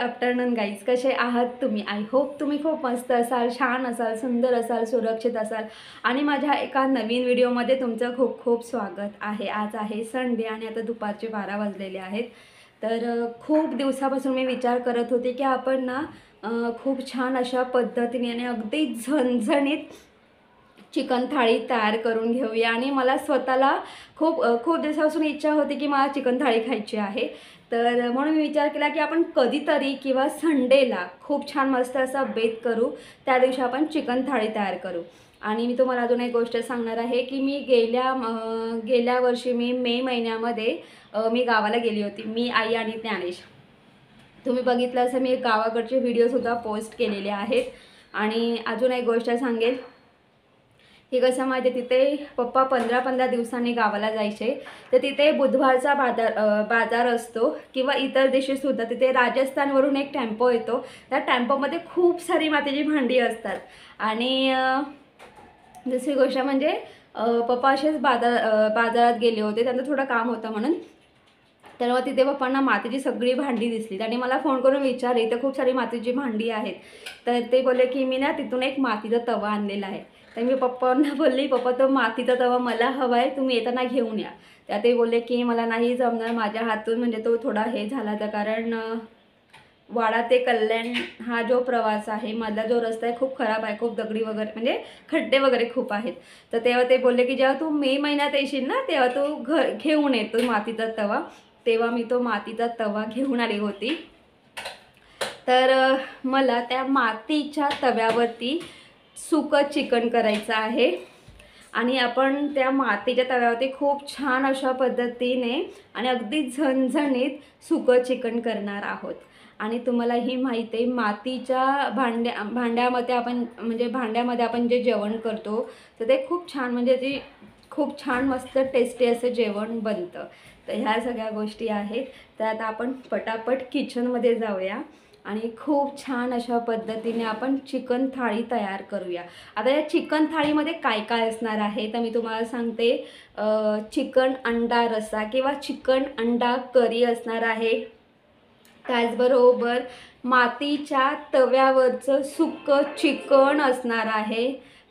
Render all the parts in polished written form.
Afternoon guys, कसे आहात तुम्ही? आय होप तुम्ही खूप मस्त असाल, छान असाल, सुंदर असाल, सुरक्षित असाल आणि माझ्या एका नवीन व्हिडिओमध्ये तुमचं खूप खूप स्वागत आहे। आज आहे संडे आणि आता दुपारचे 12 वाजलेले आहेत। तर खूप दिवसापासून मी विचार करत होते की आपण ना खूप छान अशा पद्धतीने आणि अगदी झणझणीत चिकन थाळी तयार करून घेऊया आणि मला स्वतःला खूप दिवसापासून इच्छा होती की मला चिकन थाळी खायची आहे। तर म्हणून मी विचार केला की आपण कधीतरी किंवा संडेला खूप छान मस्त असा बेत करू, त्या दिवशी आपण चिकन थाळी तयार करू। आणि मी तुम्हाला अजून एक गोष्ट सांगणार आहे की मी गेल्या वर्षी मी मे महिन्यामध्ये मी गावाला गेली होती, मी, आई आणि ज्ञानेश। तुम्ही बघितलं असं मी गावाकडचे व्हिडिओसुद्धा पोस्ट केलेले आहेत। आणि अजून एक गोष्ट सांगेल की कसं माहिती आहे, तिथे पप्पा 15-15 दिवसांनी गावाला जायचे, तर तिथे बुधवारचा बाजार असतो किंवा इतर दिवशीसुद्धा तिथे राजस्थानवरून एक टेम्पो येतो। त्या टेम्पोमध्ये खूप सारी मातीची भांडी असतात। आणि दुसरी गोष्ट म्हणजे पप्पा असेच बाजारात गेले होते, त्यांचं थोडं काम होतं म्हणून। तर मग तिथे पप्पांना मातीची सगळी भांडी दिसली आणि मला फोन करून विचारले, इथं खूप सारी मातीची भांडी आहेत। तर ते बोलले की मी ना तिथून एक मातीचा तवा आणलेला आहे। तर मी पप्पांना बोलली, पप्पा तो मातीचा तवा मला हवा आहे, तुम्ही येताना घेऊन या। त्या ते बोलले की मला नाही जमणार माझ्या हातून, म्हणजे तो थोडा हे झाला तर, कारण वाडा ते कल्याण हा जो प्रवास आहे, मधला जो रस्ता आहे खूप खराब आहे, खूप दगडी वगैरे म्हणजे खड्डे वगैरे खूप आहेत। तर तेव्हा ते बोलले की जेव्हा तू मे महिन्यात येशील ना तेव्हा तू घेऊन ये तो मातीचा तवा। तेव्हा मी तो मातीचा तवा घेऊन आली होती। तर मला त्या मातीच्या तव्यावरती सुकं चिकन करायचं आहे आणि आपण त्या मातीच्या तव्यावरती खूप छान अशा पद्धतीने आणि अगदी झणझणीत सुकं चिकन करणार आहोत। आणि तुम्हाला ही माहिती आहे, मातीच्या भांड्यामध्ये आपण जे जेवण करतो तर ते खूप छान, म्हणजे ते खूप छान मस्त टेस्टी असं जेवण बनतं। तर ह्या सगळ्या गोष्टी आहेत। तर आता आपण पटापट किचनमध्ये जाऊया आणि खूप छान अशा पद्धतीने आपण चिकन थाळी तयार करूया। आता या चिकन थाळीमध्ये काय काय असणार आहे तर मी तुम्हाला सांगते। चिकन अंडा रस्सा किंवा चिकन अंडा करी असणार आहे। त्याचबरोबर मातीच्या तव्यावरचं सुकं चिकन असणार आहे,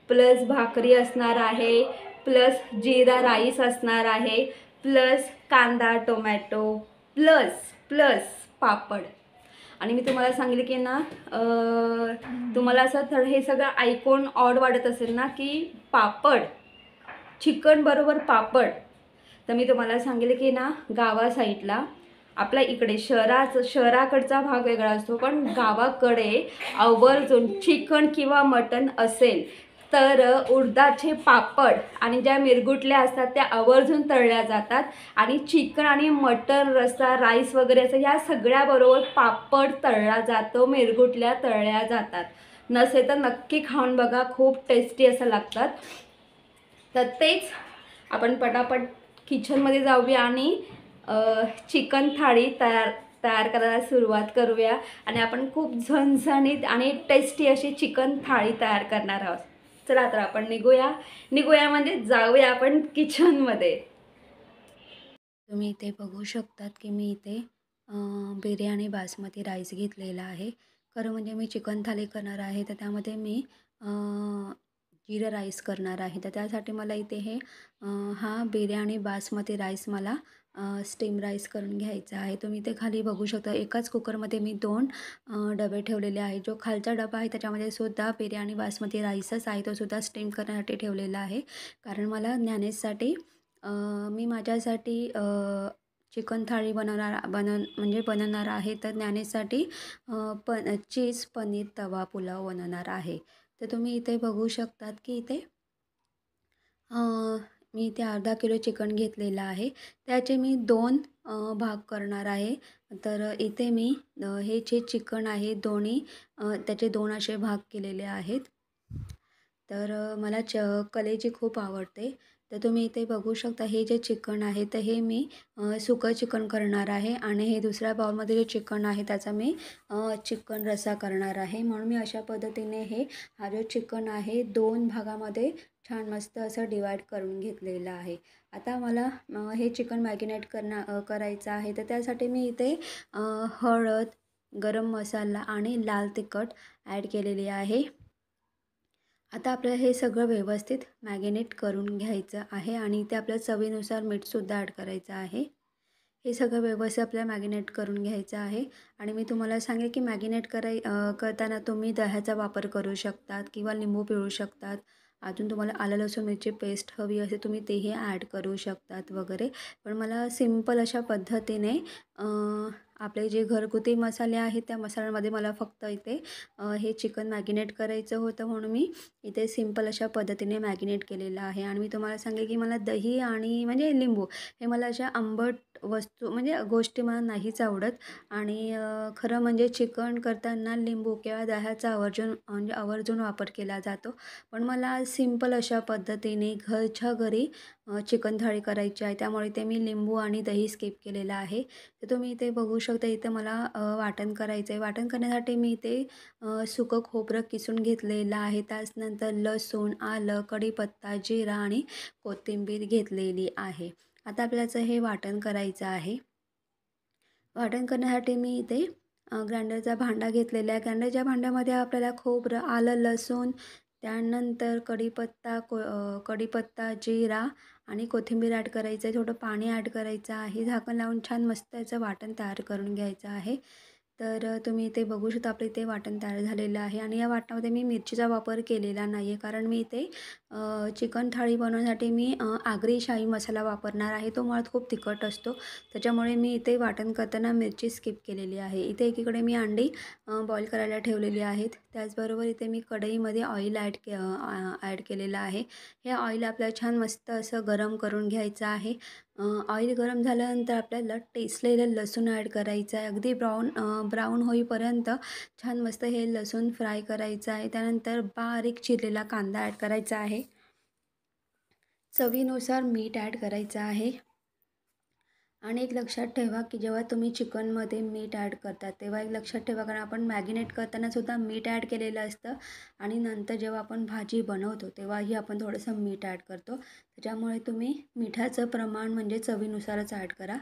प्लस भाकरी असणार आहे, प्लस जीरा राईस असणार आहे, प्लस कांदा टोमॅटो, प्लस पापड। आणि मी तुम्हाला सांगितले की ना तुम्हाला असं हे सगळं ऐकून ऑड वाटत असेल ना की पापड, चिकन बरोबर पापड। तर मी तुम्हाला सांगितले की ना गावा साईडला आपल्या इकडे शहराकडचा भाग वेगळा असतो, पण गावाकडे आवर्जून चिकन किंवा मटण असेल तर उडदाचे पापड आणि ज्या मिरगुटल्या असतात त्या आवर्जून तळल्या जातात। आणि चिकन आणि मटण रस्सा राईस वगैरे असं ह्या सगळ्याबरोबर पापड तळला जातो, मिरगुटल्या तळल्या जातात। नसेल तर नक्की खाऊन बघा, खूप टेस्टी असं लागतात। तर तेच आपण पटापट किचनमध्ये जाऊया आणि चिकन थाळी तयार करायला सुरुवात करूया आणि आपण खूप झणझणीत आणि टेस्टी अशी चिकन थाळी तयार करणार आहोत। चला तर आपण निघूया म्हणजे जाऊया आपण किचनमध्ये। तुम्ही इथे बघू शकतात की मी इथे बिर्याणी बासमती राईस घेतलेला आहे। खरं म्हणजे मी चिकन थाली करणार आहे, तर त्यामध्ये मी जिरा राईस करणार आहे। तर त्यासाठी मला इथे हा बिर्याणी बासमती राईस मला स्टीम राईस करून घ्यायचा आहे। तुम्ही इथे खाली बघू शकता एकाच कुकरमध्ये मी 2 डबे ठेवलेले आहेत। जो खालचा डबा आहे त्याच्यामध्ये सुद्धा बिर्याणी बासमती राईसच आहे, तो सुद्धा स्टीम करण्यासाठी ठेवलेला आहे। कारण मला ज्ञानेशसाठी मी माझ्यासाठी चिकन थाळी बनवणार आहे, तर ज्ञानेशसाठी चीज पनीर तवा पुलाव बनवणार आहे। तर तुम्ही इथे बघू शकतात की इथे मी इथे अर्धा किलो चिकन घेतलेलं आहे, त्याचे मी 2 भाग करणार आहे। तर इथे मी हे जे चिकन आहे दोन्ही त्याचे 2 असे भाग केलेले आहेत। तर मला कलेजी खूप आवडते। तर तुम्ही इथे बघू शकता हे जे चिकन आहे तर हे मी सुकं चिकन करणार आहे आणि हे दुसऱ्या बाउलमध्ये जे चिकन आहे त्याचा मी चिकन रस्सा करणार आहे। म्हणून मी अशा पद्धतीने हा जो चिकन आहे 2 भागामध्ये छान मस्त असं डिवाईड करून घेतलेलं आहे। आता मला हे चिकन मॅरिनेट करायचं आहे, तर त्यासाठी मी इथे हळद, गरम मसाला आणि लाल तिखट ॲड केलेली आहे. आता आपल्याला हे सगळं व्यवस्थित मॅगिनेट करून घ्यायचं आहे आणि इथे आपल्या चवीनुसार मीठसुद्धा ॲड करायचं आहे. हे सगळं व्यवस्थित आपल्याला मॅगिनेट करून घ्यायचं आहे. आणि मी तुम्हाला सांगेन की मॅगिनेट करताना तुम्ही दह्याचा वापर करू शकतात किंवा लिंबू पिळू शकतात. अजून तुम्हाला आलं लसूण मिरची पेस्ट हवी असेल तुम्ही तेही ॲड करू शकतात वगैरे. पण मला सिंपल अशा पद्धतीने आपले जे घरगुती मसाले आहेत त्या मसाल्यांमध्ये मला फक्त इथे हे चिकन मॅगिनेट करायचं होतं, म्हणून मी इथे सिंपल अशा पद्धतीने मॅगिनेट केलेलं आहे. आणि मी तुम्हाला सांगेन की मला दही आणि म्हणजे लिंबू हे मला अशा आंबट वस्तू म्हणजे गोष्टी मला नाहीच आवडत. आणि खरं म्हणजे चिकन करताना लिंबू किंवा दह्याचा आवर्जून वापर केला जातो. पण मला सिंपल अशा पद्धतीने घरच्या घरी चिकन थाळी करायची आहे, त्यामुळे ते मी लिंबू आणि दही स्किप केलेलं आहे. तर तुम्ही इथे बघू शकता, इथे मला वाटण करायचं आहे. वाटण करण्यासाठी मी इथे सुकं खोबरं किसून घेतलेलं आहे. त्याचनंतर लसूण, आलं, कढीपत्ता, जिरा आणि कोथिंबीर घेतलेली आहे. आता आपल्याचं हे वाटण करायचं आहे. वाटण करण्यासाठी मी इथे ग्राइंडरचा भांडा घेतलेला आहे. ग्राइंडरच्या भांड्यामध्ये आपल्याला खोबरं, आलं, लसूण, त्यानंतर कढीपत्ता, जिरा आणि कोथिंबीर ॲड करायचं आहे. थोडं पाणी ॲड करायचं आहे. झाकण लावून छान मस्त याचं वाटण तयार करून घ्यायचं आहे. तर तुम्ही इथे बघू शकता आपलं इथे वाटण तयार झालेलं आहे. आणि या वाटणामध्ये मी मिरचीचा वापर केलेला नाही आहे, कारण मी इथे चिकन थाळी बनवण्यासाठी मी आगरी शाही मसाला वापरणार आहे. तो मुळात खूप तिखट असतो, त्याच्यामुळे मी इथे वाटण करताना मिरची स्किप केलेली आहे. इथे एकीकडे मी अंडी बॉईल करायला ठेवलेली आहेत. त्याचबरोबर इथे मी कढईमध्ये ऑइल ॲड केलेलं आहे. हे ऑइल आपल्याला छान मस्त असं गरम करून घ्यायचं आहे. ऑइल गरम झाल्यानंतर आपल्याला टेचलेलं लसूण ॲड करायचं आहे. अगदी ब्राऊन होईपर्यंत छान मस्त हे लसूण फ्राय करायचं आहे. त्यानंतर बारीक चिरलेला कांदा ॲड करायचा आहे. चवीनुसार मीठ ॲड करायचं आहे. आणि एक लक्षात ठेवा की जेव्हा तुम्ही चिकनमध्ये मीठ ॲड करता तेव्हा एक लक्षात ठेवा, कारण आपण मॅगिनेट करताना सुद्धा मीठ ॲड केलेलं असतं आणि नंतर जेव्हा आपण भाजी बनवतो तेव्हाही आपण थोडंसं मीठ ॲड करतो. त्याच्यामुळे तुम्ही मिठाचं प्रमाण म्हणजे चवीनुसारच ॲड करा.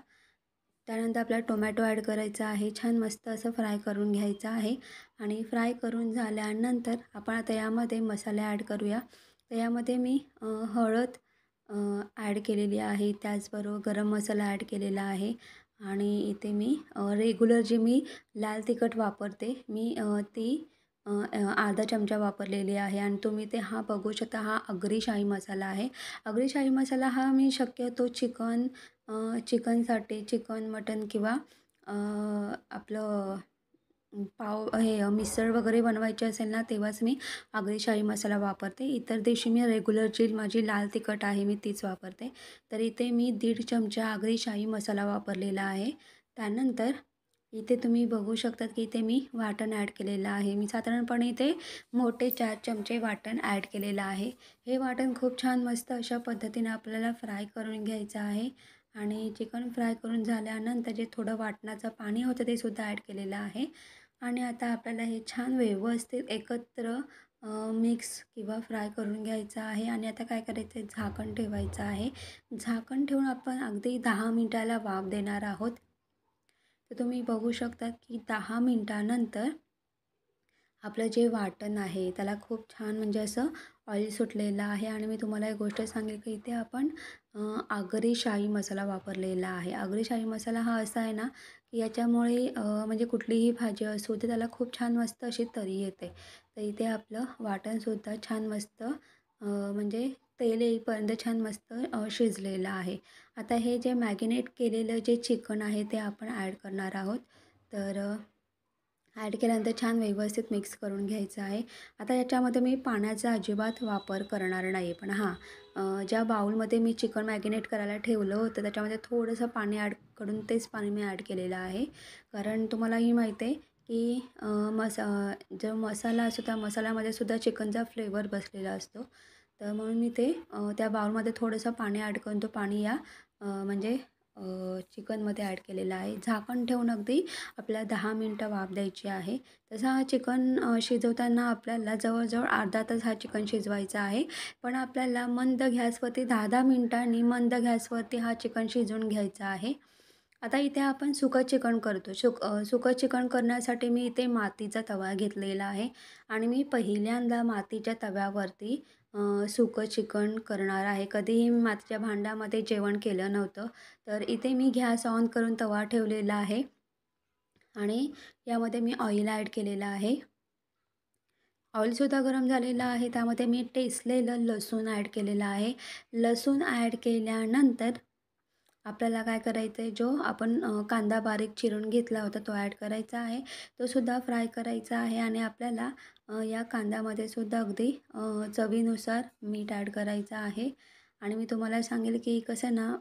त्यानंतर आपल्याला टोमॅटो ॲड करायचा आहे. छान मस्त असं फ्राय करून घ्यायचं आहे. आणि फ्राय करून झाल्यानंतर आपण आता यामध्ये मसाले ॲड करूया. तर यामध्ये मी हळद ॲड केलेली आहे. त्याचबरोबर गरम मसाला ॲड केलेला आहे. आणि इथे मी रेग्युलर जे मी लाल तिखट वापरते मी ती अर्धा चमचा वापरलेली आहे. आणि तुम्ही ते हा बघू शकता, हा आगरी शाही मसाला आहे. आगरी शाही मसाला हा मी शक्यतो चिकनसाठी चिकन, मटन किंवा आपलं मिसळ वगैरे बनवायची असेल ना तेव्हाच मी आगरी शाही मसाला वापरते. इतर दिवशी मी रेग्युलर जी माझी लाल तिखट आहे मी तीच वापरते. तर इथे मी 1.5 चमचा आगरी शाही मसाला वापरलेला आहे. त्यानंतर इथे तुम्ही बघू शकतात की इथे मी वाटण ॲड केलेलं आहे. मी साधारणपणे इथे मोठे 4 चमचे वाटण ॲड केलेलं आहे. हे वाटण खूप छान मस्त अशा पद्धतीने आपल्याला फ्राय करून घ्यायचं आहे. आणि चिकन फ्राय करून झाल्यानंतर जे थोडं वाटणाचं पाणी होतं ते सुद्धा ॲड केलेलं आहे. आणि आता आपल्याला हे छान व्यवस्थित एकत्र मिक्स किंवा फ्राय करून घ्यायचं आहे. आणि आता काय करायचं आहे, झाकण ठेवायचं आहे. झाकण ठेवून आपण अगदी 10 मिनटाला वाफ देणार आहोत. तर तुम्ही बघू शकतात की 10 मिनटानंतर आपलं जे वाटण आहे त्याला खूप छान म्हणजे असं ऑइल सुटलेलं आहे. आणि मी तुम्हाला एक गोष्ट सांगेल की इथे आपण आगरी शाही मसाला वापरलेला आहे. आगरी शाही मसाला हा असा आहे ना की याच्यामुळे म्हणजे कुठलीही भाजी असू दे त्याला खूप छान मस्त अशी तरी येते. तर इथे आपलं वाटणसुद्धा छान मस्त म्हणजे तेल येईपर्यंत छान मस्त शिजलेलं आहे. आता हे जे मॅगिनेट केलेलं जे चिकन आहे ते आपण ॲड करणार आहोत. तर ॲड केल्यानंतर छान व्यवस्थित मिक्स करून घ्यायचं आहे. आता याच्यामध्ये मी पाण्याचा अजिबात वापर करणार नाही. पण हां, ज्या बाउलमध्ये मी चिकन मॅगिनेट करायला ठेवलं होतं त्याच्यामध्ये थोडंसं पाणी ॲड करून तेच पाणी मी ॲड केलेलं आहे. कारण तुम्हालाही माहीत आहे की जो मसाला असतो त्या मसाल्यामध्ये सुद्धा चिकनचा फ्लेवर बसलेला असतो. तर म्हणून मी ते त्या बाउलमध्ये थोडंसं पाणी ॲड करून तो पाणी या म्हणजे चिकनमध्ये ॲड केलेला आहे. झाकण ठेवून अगदी आपल्याला 10 मिनटं वाफ द्यायची आहे. तसा हा चिकन शिजवताना आपल्याला जवळजवळ अर्धा तास हा चिकन शिजवायचा आहे. पण आपल्याला मंद गॅसवरती 10-10 मिनटांनी मंद गॅसवरती हा चिकन शिजवून घ्यायचा आहे. आता इथे आपण सुकं चिकन करतो. सुकं चिकन करण्यासाठी मी इथे मातीचा तवा घेतलेला आहे आणि मी पहिल्यांदा मातीच्या तव्यावरती सुकं चिकन करणार आहे. कधीही मी मातीच्या भांड्यामध्ये जेवण केलं नव्हतं. तर इथे मी गॅस ऑन करून तवा ठेवलेला आहे आणि यामध्ये मी ऑइल ॲड केलेलं आहे. ऑइलसुद्धा गरम झालेलं आहे. त्यामध्ये मी टेचलेलं लसूण ॲड केलेलं आहे. लसूण ॲड केल्यानंतर आपल्याला काय करायचं आहे, जो आपण कांदा बारीक चिरून घेतला होता तो ॲड करायचा आहे. तो सुद्धा फ्राय करायचा आहे आणि आपल्याला या कांद्यामध्ये सुद्धा अगदी चवीनुसार मीठ ॲड करायचं आहे. आणि मी तुम्हाला सांगेल की कसं ना,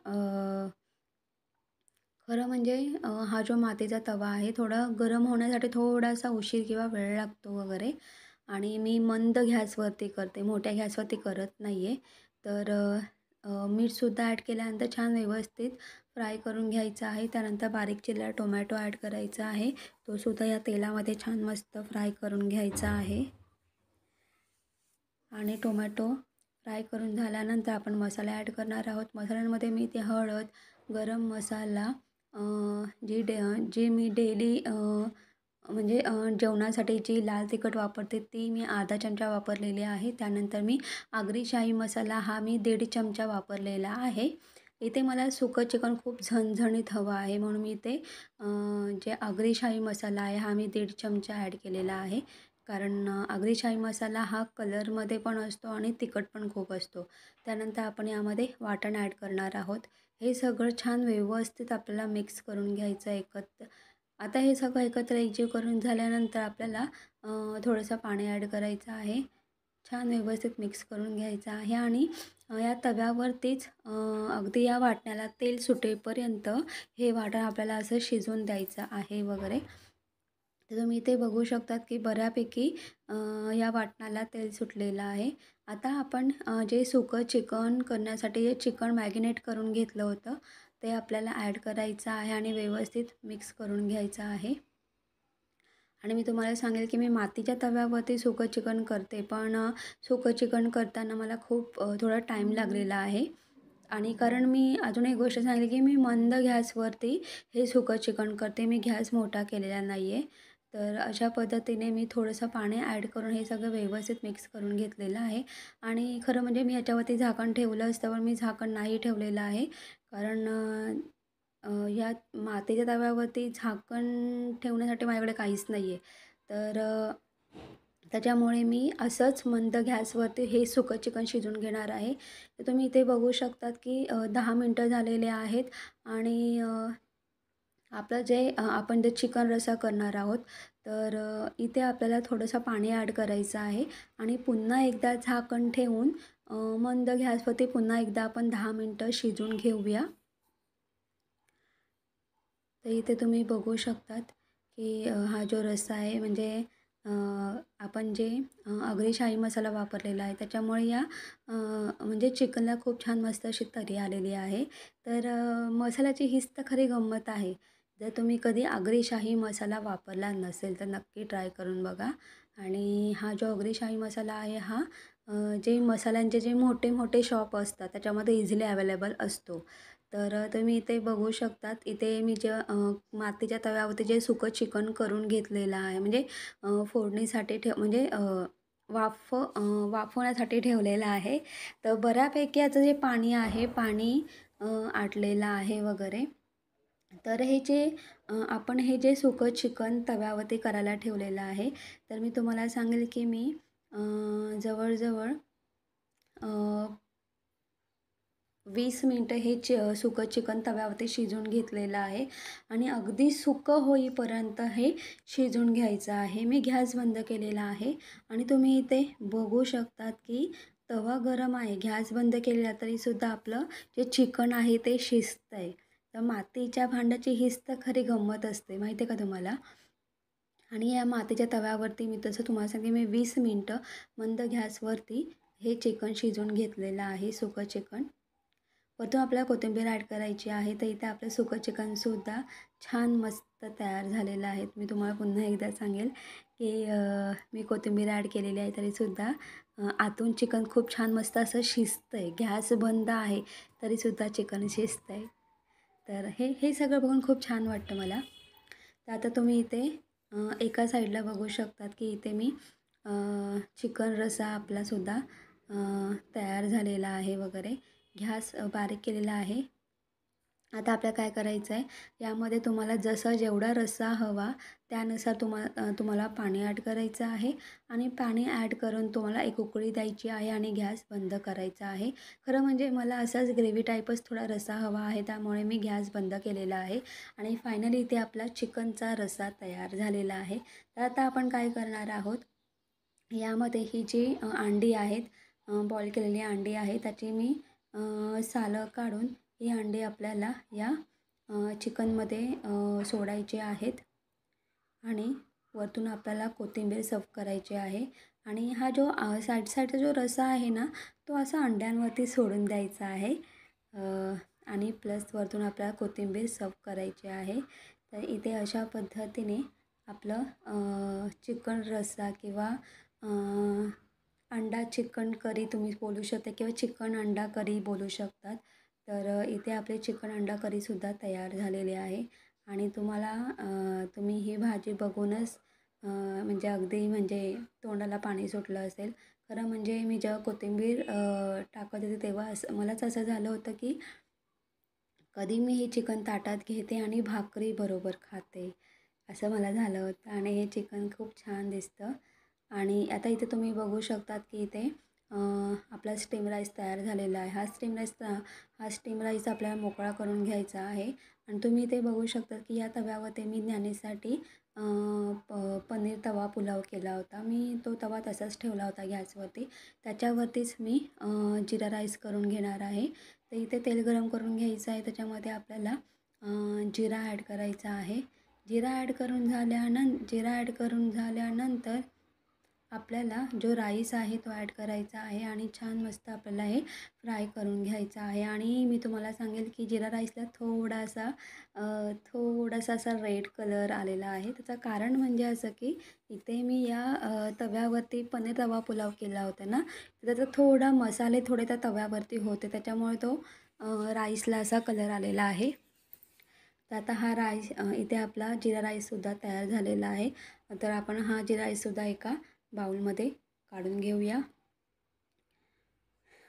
खरं म्हणजे हा जो मातीचा तवा आहे थोडा गरम होण्यासाठी थोडासा उशीर किंवा वेळ लागतो वगैरे. आणि मी मंद गॅसवरती करते, मोठ्या गॅसवरती करत नाही आहे. तर मीठसुद्धा ॲड केल्यानंतर छान व्यवस्थित फ्राय करून घ्यायचं आहे. त्यानंतर बारीक चिरलेला टोमॅटो ॲड करायचा आहे. तो सुद्धा या तेलामध्ये छान मस्त फ्राय करून घ्यायचा आहे. आणि टोमॅटो फ्राय करून झाल्यानंतर आपण मसाला ॲड करणार आहोत. मसाल्यांमध्ये मी ते हळद, गरम मसाला, जी मी डेली म्हणजे जेवणासाठी जी लाल तिखट वापरते ती मी अर्धा चमचा वापरलेली आहे. त्यानंतर मी आगरी शाही मसाला हा मी 1.5 चमचा वापरलेला आहे. इथे मला सुकं चिकन खूप झणझणीत हवं आहे म्हणून मी इथे जे आगरी शाही मसाला आहे हा मी 1.5 चमचा ॲड केलेला आहे. कारण आगरी शाही मसाला हा कलरमध्ये पण असतो आणि तिखट पण खूप असतो. त्यानंतर आपण यामध्ये वाटण ॲड करणार आहोत. हे सगळं छान व्यवस्थित आपल्याला मिक्स करून घ्यायचं एकत्र. आता हे सगळं एकत्र एकजीव करून झाल्यानंतर आपल्याला थोडंसं पाणी ॲड करायचं आहे. छान व्यवस्थित मिक्स करून घ्यायचं आहे आणि या तव्यावरतीच अगदी या वाटणाला तेल सुटेपर्यंत हे वाटण आपल्याला असं शिजवून द्यायचं आहे वगैरे. तर तुम्ही इथे बघू शकतात की बऱ्यापैकी या वाटणाला तेल सुटलेलं आहे. आता आपण जे सुकं चिकन करण्यासाठी जे चिकन मॅरिनेट करून घेतलं होतं ते आपल्याला ॲड करायचं आहे आणि व्यवस्थित मिक्स करून घ्यायचं आहे. आणि मी तुम्हाला सांगेल की मी मातीच्या तव्यावरती सुकं चिकन करते, पण सुकं चिकन करताना मला खूप थोडा टाईम लागलेला आहे. आणि कारण मी अजून एक गोष्ट सांगेल की मी मंद गॅसवरती हे सुकं चिकन करते. मी गॅस मोठा केलेला नाही आहे. तर अशा पद्धतीने मी थोडंसं पाणी ॲड करून हे सगळं व्यवस्थित मिक्स करून घेतलेलं आहे. आणि खरं म्हणजे मी याच्यावरती झाकण ठेवलं असतं, पण मी झाकण नाही ठेवलेलं आहे. कारण या मातीच्या तव्यावरती झाकण ठेवण्यासाठी माझ्याकडे काहीच नाही आहे. तर त्याच्यामुळे मी असंच मंद गॅसवरती हे सुकं चिकन शिजवून घेणार आहे. तर तुम्ही इथे बघू शकतात की 10 मिनटं झालेले आहेत आणि आपलं जे आपण जे चिकन रस्सा करणार आहोत, तर इथे आपल्याला थोडंसं पाणी ॲड करायचं आहे आणि पुन्हा एकदा झाकण ठेवून मंद गॅसवरती पुन्हा एकदा आपण 10 मिनटं शिजवून घेऊया. तर इथे तुम्ही बघू शकतात की हा जो रस्सा आहे म्हणजे आपण जे आगरी शाही मसाला वापरलेला आहे त्याच्यामुळे या म्हणजे चिकनला खूप छान मस्त अशी तरी आलेली आहे. तर मसाल्याची हीच तर खरी गंमत आहे. जर तुम्ही कधी आगरी शाही मसाला वापरला नसेल तर नक्की ट्राय करून बघा. आणि हा जो आगरी शाही मसाला आहे हा जे मसाल्यांचे जे मोठे मोठे शॉप असतात त्याच्यामध्ये इझिली अवेलेबल असतो. तर तुम्ही इथे बघू शकतात. इथे मी जे मातीच्या तव्यावरती जे सुकं चिकन करून घेतलेलं आहे म्हणजे फोडणीसाठी म्हणजे वाफवण्यासाठी ठेवलेलं आहे. तर बऱ्यापैकी याचं जे पाणी आहे पाणी आटलेलं आहे वगैरे. तर हे जे आपण हे जे सुकं चिकन तव्यावरती करायला ठेवलेलं आहे, तर मी तुम्हाला सांगेल की मी जवळजवळ 20 मिनटं हे सुकं चिकन तव्यावरती शिजवून घेतलेलं आहे आणि अगदी सुकं होईपर्यंत हे शिजवून घ्यायचं आहे. मी गॅस बंद केलेला आहे आणि तुम्ही इथे बघू शकतात की तवा गरम आहे. गॅस बंद केलेला तरीसुद्धा आपलं जे चिकन आहे ते शिजतं आहे. तर मातीच्या भांड्याची हीच तर खरी गंमत असते माहिती आहे का तुम्हाला? आणि या मातीच्या तव्यावरती मी तसं तुम्हाला सांगते मी 20 मिनटं मंद गॅसवरती हे चिकन शिजवून घेतलेलं आहे, सुकं चिकन. वरतून आपल्याला कोथिंबीर ॲड करायची आहे. तर इथे आपलं सुकं चिकनसुद्धा छान मस्त तयार झालेलं आहे. मी तुम्हाला पुन्हा एकदा सांगेल की मी कोथिंबीर ॲड केलेली आहे तरीसुद्धा आतून चिकन खूप छान मस्त असं शिजतं आहे. गॅस बंद आहे तरीसुद्धा चिकन शिजतं आहे. तर हे सगळं बघून खूप छान वाटतं मला. तर आता तुम्ही इथे एका साईडला बघू शकतात की इथे मी चिकन रस्सा आपलासुद्धा तयार झालेला आहे वगैरे. गॅस बारीक केलेला आहे. आता आपल्याला काय करायचं आहे, यामध्ये तुम्हाला जसा जेवढा रस्सा हवा त्यानुसार तुम्हाला पाणी ॲड करायचं आहे आणि पाणी ॲड करून तुम्हाला एक उकळी द्यायची आहे आणि गॅस बंद करायचा आहे. खरं म्हणजे मला असाच ग्रेव्ही टाईपच थोडा रस्सा हवा आहे, त्यामुळे मी गॅस बंद केलेला आहे आणि फायनली इथे आपला चिकनचा रस्सा तयार झालेला आहे. तर आता आपण काय करणार आहोत, यामध्ये ही जी अंडी आहेत, बॉईल केलेली अंडी आहे, त्याची मी सालं काढून ही अंडी आपल्याला या चिकनमध्ये सोडायचे आहेत आणि वरतून आपल्याला कोथिंबीर सर्व करायची आहे आणि हा जो साईडचा जो रस्सा आहे ना, तो असा अंड्यांवरती सोडून द्यायचा आहे आणि प्लस वरतून आपल्याला कोथिंबीर सर्व करायची आहे. तर इथे अशा पद्धतीने आपलं चिकन रस्सा किंवा अंडा चिकन करी तुम्ही बोलू शकता किंवा चिकन अंडा करी बोलू शकतात. तर इथे आपले चिकन अंडा करीसुद्धा तयार झालेले आहे आणि तुम्ही ही भाजी बघूनच म्हणजे अगदी म्हणजे तोंडाला पाणी सुटलं असेल. खरं म्हणजे मी जेव्हा कोथिंबीर टाकत होते तेव्हा मलाच असं झालं होतं की कधी मी हे चिकन ताटात घेते आणि भाकरी बरोबर खाते, असं मला झालं होतं आणि हे चिकन खूप छान दिसतं. आणि आता इथे तुम्ही बघू शकतात की इथे आपला स्टीम राईस तयार झालेला आहे. हा स्टीम राईस आपल्याला मोकळा करून घ्यायचा आहे आणि तुम्ही इथे बघू शकता की या तव्यावरती मी न्याणीसाठी पनीर तवा पुलाव केला होता. मी तो तवा तसाच ठेवला होता गॅसवरती. त्याच्यावरतीच मी जिरा राईस करून घेणार आहे. तर इथे तेल गरम करून घ्यायचं आहे. त्याच्यामध्ये आपल्याला जिरा ॲड करायचा आहे. जिरा ॲड करून झाल्यानंतर आपल्याला जो राईस आहे तो ॲड करायचा आहे आणि छान मस्त आपल्याला हे फ्राय करून घ्यायचं आहे. आणि मी तुम्हाला सांगेल की जिरा राईसला थोडासा असा रेड कलर आलेला आहे. त्याचं कारण म्हणजे असं की इथे मी या तव्यावरती पनीर तवा पुलाव केला होता ना, तर त्याचा थोडा मसाले थोडे त्या तव्यावरती होते, त्याच्यामुळे तो राईसला असा कलर आलेला आहे. तर आता हा इथे आपला जिरा राईससुद्धा तयार झालेला आहे. तर आपण हा जिरा राईससुद्धा एका बाउलमध्ये काढून घेऊया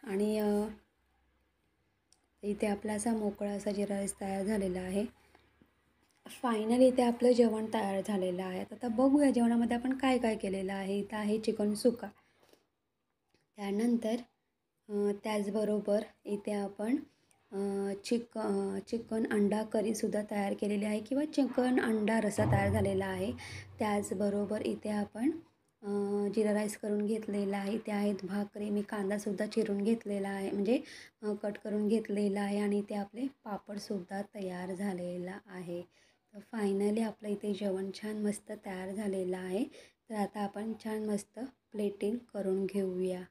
आणि इथे आपला असा मोकळा असा जिरा राईस तयार झालेला आहे. फायनली इथे आपलं जेवण तयार झालेलं आहे. आता बघूया जेवणामध्ये आपण काय काय केलेलं आहे. इथं आहे चिकन सुक्का, त्यानंतर त्याचबरोबर इथे आपण चिकन अंडा करीसुद्धा तयार केलेली आहे किंवा चिकन अंडा रस्सा तयार झालेला आहे. त्याचबरोबर इथे आपण जिरा राईस करून घेतलेला आहे. इथे आहेत भाकरी, मी कांदासुद्धा चिरून घेतलेला आहे, म्हणजे कट करून घेतलेला आहे आणि इथे आपले पापडसुद्धा तयार झालेला आहे. तर फायनली आपलं इथे जेवण छान मस्त तयार झालेलं आहे. तर आता आपण छान मस्त प्लेटिंग करून घेऊया.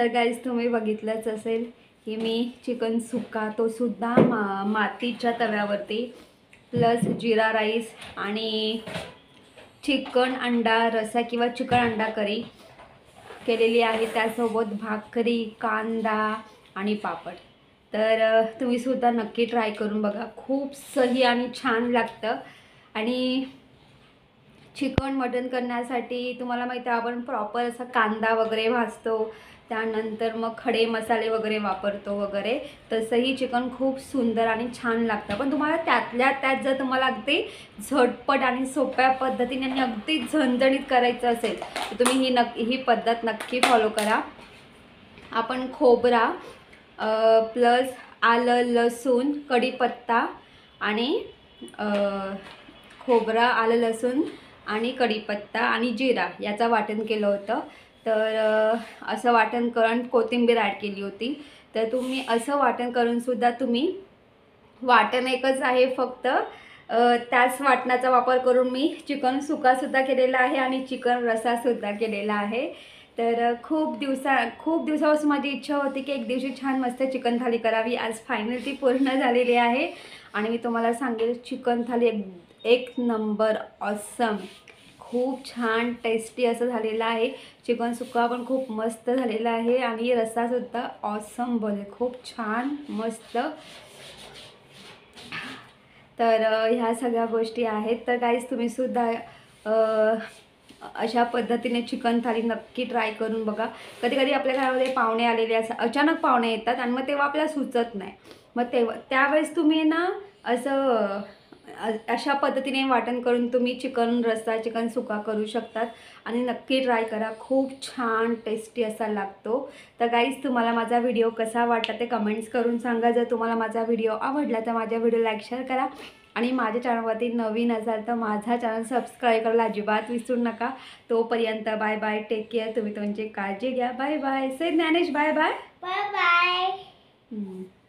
तर गाईज तुम्ही बघितलंच असेल की मी चिकन सुक्का तो सुद्धा मातीच्या तव्यावरती प्लस जिरा राईस आणि चिकन अंडा रसा किंवा चिकन अंडा करी केलेली आहे, त्यासोबत भाकरी, कांदा आणि पापड. तर तुम्ही सुद्धा नक्की ट्राय करून बघा, खूप सही आणि छान लागतं. आणि चिकन मटन करण्यासाठी तुम्हाला माहिती आहे आपण प्रॉपर असा कांदा वगैरे भाजतो, त्यानंतर मग खडे मसाले वगैरे वापरतो वगैरे, तसंही चिकन खूप सुंदर आणि छान लागतं. पण तुम्हाला त्यातल्या त्यात जर तुम्हाला अगदी झटपट आणि सोप्या पद्धतीने आणि अगदी झणझणीत करायचं असेल तर तुम्ही ही पद्धत नक्की फॉलो करा. आपण खोबरा प्लस आलं, लसूण, कढीपत्ता आणि खोबरा, आलं, लसूण आणि कढीपत्ता आणि जिरा याचं वाटण केलं होतं. तर असं वाटण करून कोथिंबीर ॲड केली होती. तर तुम्ही असं वाटण करूनसुद्धा तुम्ही वाटण एकच आहे फक्त त्याच वाटणाचा वापर करून मी चिकन सुक्कासुद्धा केलेला आहे आणि चिकन रसासुद्धा केलेला आहे. तर खूप दिवसापासून माझी इच्छा होती की एक दिवशी छान मस्त चिकन थाली करावी. आज फायनल ती पूर्ण झालेली आहे आणि मी तुम्हाला सांगेल चिकन थाली एक नंबर ऑसम, खूप छान टेस्टी असं झालेलं आहे. चिकन सुक्का पण खूप मस्त झालेला आहे आणि रस्सासुद्धा ऑसम बोले, खूप छान मस्त. तर ह्या सगळ्या गोष्टी आहेत. तर गाईज तुम्हीसुद्धा अशा पद्धतीने चिकन थाली नक्की ट्राय करून बघा. कधी कधी आपल्या घरामध्ये पाहुणे आलेले असं अचानक पाहुणे येतात आणि मग तेव्हा आपल्याला सुचत नाही, मग त्यावेळेस तुम्ही ना असं अशा पद्धतीने वाटण करून तुम्ही चिकन रस्सा, चिकन सुक्का करू शकतात आणि नक्की ट्राय करा, खूप छान टेस्टी असा लागतो. तर गाईज तुम्हाला माझा व्हिडिओ कसा वाटला ते कमेंट्स करून सांगा. जर तुम्हाला माझा व्हिडिओ आवडला तर माझ्या व्हिडिओ लाईक शेअर करा आणि माझ्या चॅनलवरती नवीन असाल तर माझा चॅनल सबस्क्राईब करायला अजिबात विसरू नका. तोपर्यंत बाय बाय, टेक केअर, तुम्ही तुमची काळजी घ्या. Bye bye. Say Dnyanesh bye bye. Bye bye.